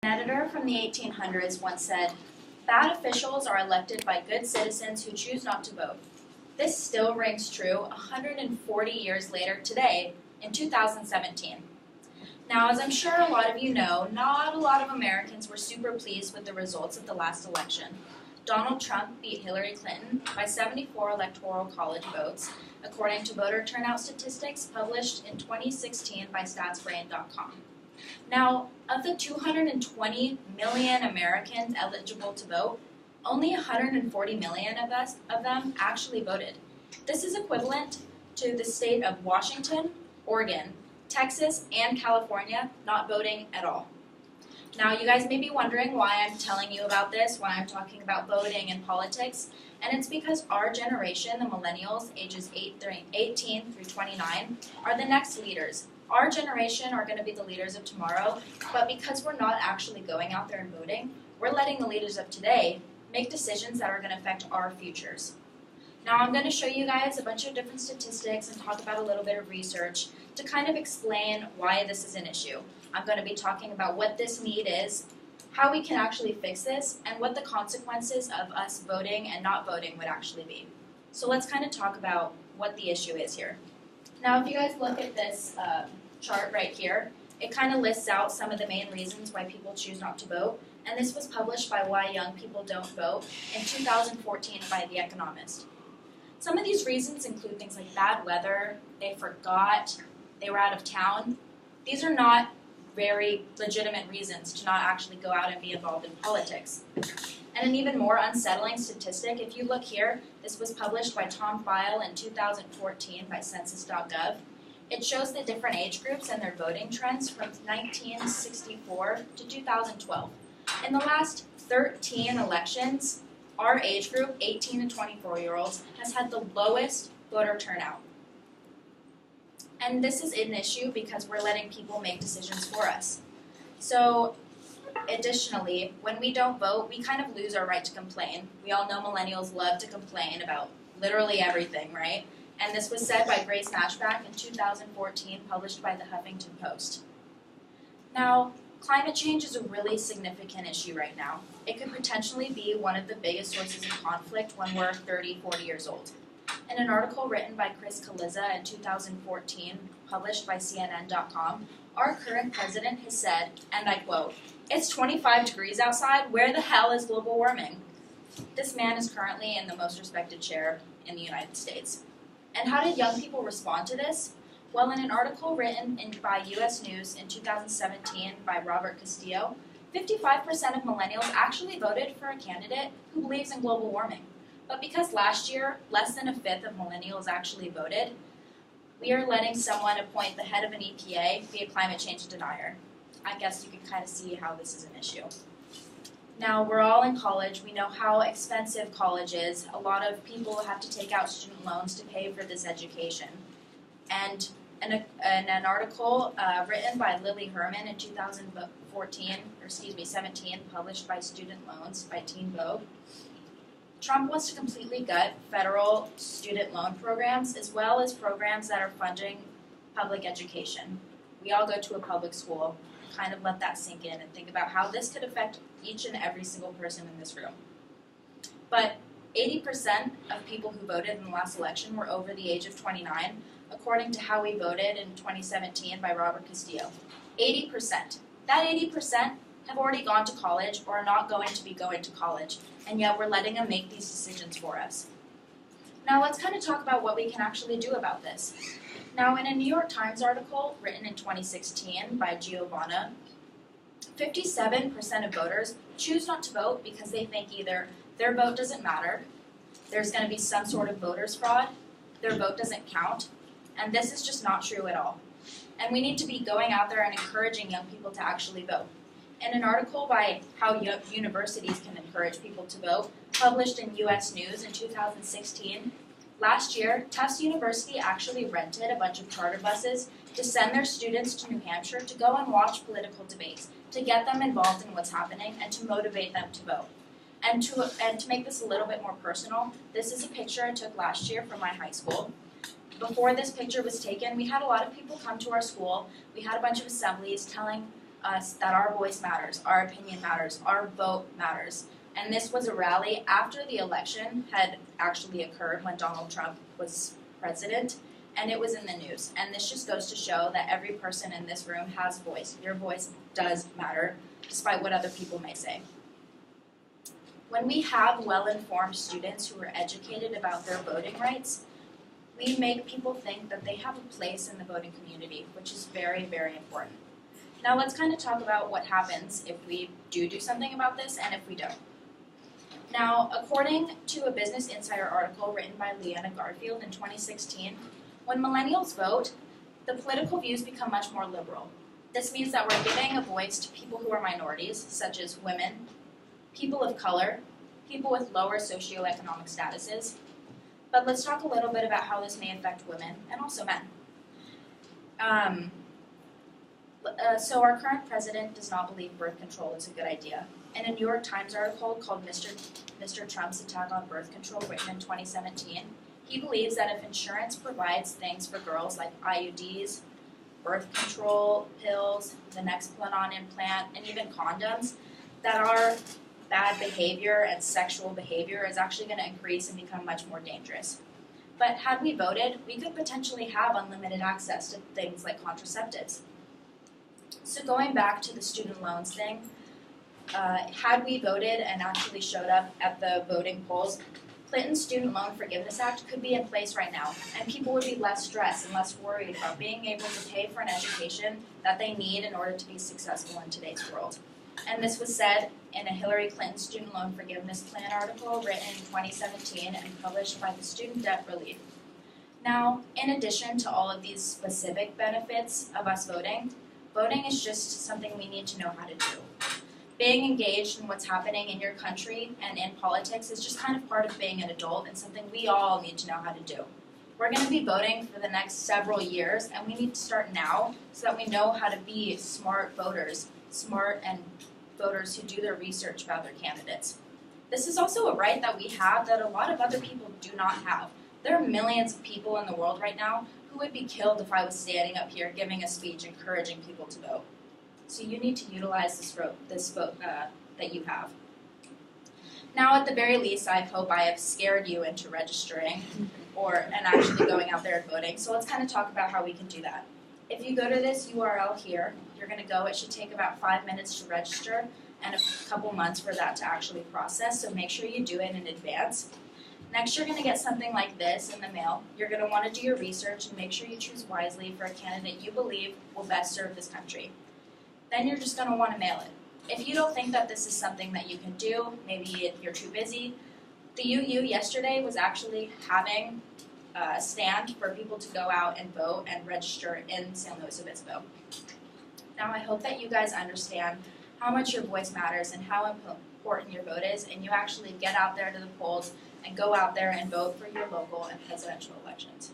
Editor from the 1800s once said, "Bad officials are elected by good citizens who choose not to vote." This still rings true 140 years later today in 2017. Now, as I'm sure a lot of you know, not a lot of Americans were super pleased with the results of the last election. Donald Trump beat Hillary Clinton by 74 Electoral College votes, according to voter turnout statistics published in 2016 by StatsBrain.com. Now, of the 220 million Americans eligible to vote, only 140 million of them actually voted. This is equivalent to the state of Washington, Oregon, Texas, and California not voting at all. Now, you guys may be wondering why I'm telling you about this, why I'm talking about voting and politics, and it's because our generation, the millennials, ages 18 through 29, are the next leaders. Our generation are going to be the leaders of tomorrow, but because we're not actually going out there and voting, we're letting the leaders of today make decisions that are going to affect our futures. Now, I'm going to show you guys a bunch of different statistics and talk about a little bit of research to kind of explain why this is an issue. I'm going to be talking about what this need is, how we can actually fix this, and what the consequences of us voting and not voting would actually be. So let's kind of talk about what the issue is here. Now, if you guys look at this chart right here, it kind of lists out some of the main reasons why people choose not to vote, and this was published by Why Young People Don't Vote in 2014 by The Economist. Some of these reasons include things like bad weather, they forgot, they were out of town. These are not very legitimate reasons to not actually go out and be involved in politics. And an even more unsettling statistic, if you look here, this was published by Tom File in 2014 by Census.gov. It shows the different age groups and their voting trends from 1964 to 2012. In the last 13 elections, our age group, 18 to 24-year-olds, has had the lowest voter turnout. And this is an issue because we're letting people make decisions for us. So, additionally, when we don't vote, we kind of lose our right to complain. We all know millennials love to complain about literally everything, right? And this was said by Grace Mashback in 2014, published by the Huffington Post. Now, climate change is a really significant issue right now. It could potentially be one of the biggest sources of conflict when we're 30, 40 years old. In an article written by Chris Kaliza in 2014, published by CNN.com, our current president has said, and I quote, "It's 25 degrees outside, where the hell is global warming?" This man is currently in the most respected chair in the United States. And how did young people respond to this? Well, in an article written by U.S. News in 2017 by Robert Castillo, 55% of millennials actually voted for a candidate who believes in global warming. But because last year, less than a fifth of millennials actually voted, we are letting someone appoint the head of an EPA be a climate change denier. I guess you can kind of see how this is an issue. Now, we're all in college. We know how expensive college is. A lot of people have to take out student loans to pay for this education. And in an article written by Lily Herman in 2017, published by Student Loans by Teen Vogue, Trump wants to completely gut federal student loan programs as well as programs that are funding public education. We all go to a public school. Kind of let that sink in and think about how this could affect each and every single person in this room. But 80% of people who voted in the last election were over the age of 29, according to How We Voted in 2017 by Robert Castillo. 80%. That 80% have already gone to college or are not going to be going to college, and yet we're letting them make these decisions for us. Now let's kind of talk about what we can actually do about this. Now, in a New York Times article written in 2016 by Giovanna, 57% of voters choose not to vote because they think either their vote doesn't matter, there's going to be some sort of voters fraud, their vote doesn't count, and this is just not true at all. And we need to be going out there and encouraging young people to actually vote. In an article by How Universities Can Encourage People to Vote, published in U.S. News in 2016, last year, Tufts University actually rented a bunch of charter buses to send their students to New Hampshire to go and watch political debates, to get them involved in what's happening, and to motivate them to vote. And to make this a little bit more personal, this is a picture I took last year from my high school. Before this picture was taken, we had a lot of people come to our school. We had a bunch of assemblies telling us that our voice matters, our opinion matters, our vote matters. And this was a rally after the election had actually occurred when Donald Trump was president, and it was in the news. And this just goes to show that every person in this room has voice. Your voice does matter, despite what other people may say. When we have well-informed students who are educated about their voting rights, we make people think that they have a place in the voting community, which is very, very important. Now let's kind of talk about what happens if we do something about this and if we don't. Now, according to a Business Insider article written by Leanna Garfield in 2016, when millennials vote, the political views become much more liberal. This means that we're giving a voice to people who are minorities, such as women, people of color, people with lower socioeconomic statuses. But let's talk a little bit about how this may affect women and also men. So our current president does not believe birth control is a good idea. In a New York Times article called Mr. Trump's Attack on Birth Control, written in 2017, he believes that if insurance provides things for girls like IUDs, birth control pills, the Nexplanon implant, and even condoms, that our bad behavior and sexual behavior is actually going to increase and become much more dangerous. But had we voted, we could potentially have unlimited access to things like contraceptives. So going back to the student loans thing, had we voted and actually showed up at the voting polls, Clinton's Student Loan Forgiveness Act could be in place right now, and people would be less stressed and less worried about being able to pay for an education that they need in order to be successful in today's world. And this was said in a Hillary Clinton Student Loan Forgiveness Plan article written in 2017 and published by the Student Debt Relief. Now, in addition to all of these specific benefits of us voting, voting is just something we need to know how to do. Being engaged in what's happening in your country and in politics is just kind of part of being an adult and something we all need to know how to do. We're going to be voting for the next several years, and we need to start now so that we know how to be smart voters, smart and voters who do their research about their candidates. This is also a right that we have that a lot of other people do not have. There are millions of people in the world right now who would be killed if I was standing up here giving a speech encouraging people to vote. So you need to utilize this vote that you have. Now, at the very least, I hope I have scared you into registering and actually going out there and voting. So let's kind of talk about how we can do that. If you go to this URL here, you're going to go. It should take about 5 minutes to register and a couple months for that to actually process. So make sure you do it in advance. Next, you're going to get something like this in the mail. You're going to want to do your research and make sure you choose wisely for a candidate you believe will best serve this country. Then you're just going to want to mail it. If you don't think that this is something that you can do, maybe you're too busy, the UU yesterday was actually having a stand for people to go out and vote and register in San Luis Obispo. Now, I hope that you guys understand how much your voice matters and how important your vote is, and you actually get out there to the polls and go out there and vote for your local and presidential elections.